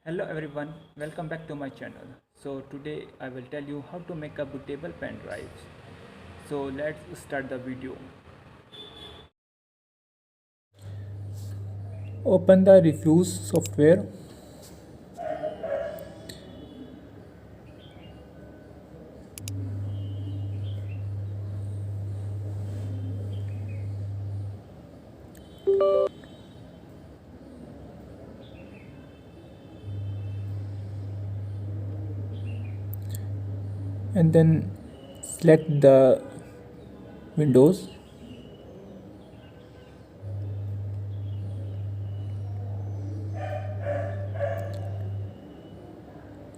Hello everyone, welcome back to my channel. So today I will tell you how to make a bootable pen drive. So let's start the video. Open the Refuse software and then select the Windows.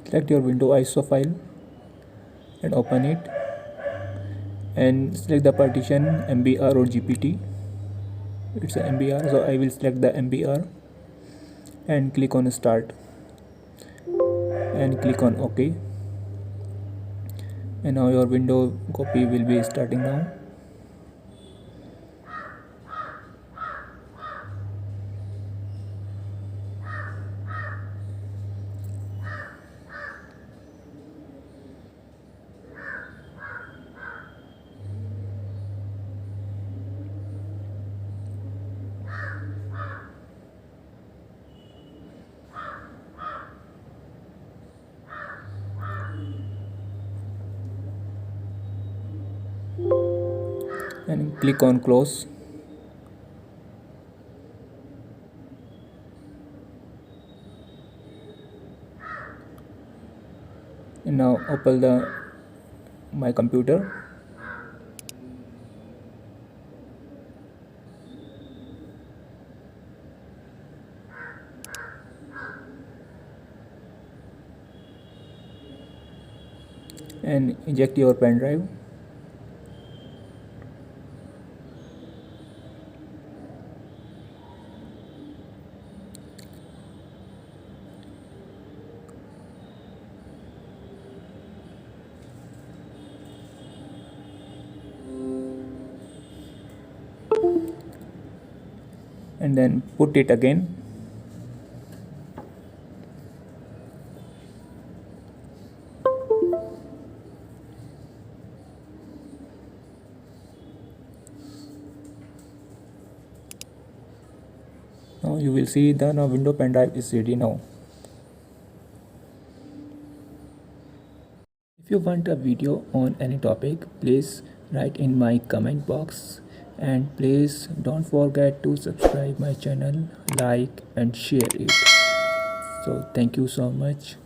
Select your window ISO file and open it and select the partition MBR or GPT. It's a MBR, so I will select the MBR and click on start and click on OK. And now your window copy will be starting now. And click on close. And now open the my computer and eject your pen drive. And then put it again. Now you will see the window pen drive is ready now. If you want a video on any topic, please write in my comment box, and please don't forget to subscribe my channel, like and share it. So thank you so much.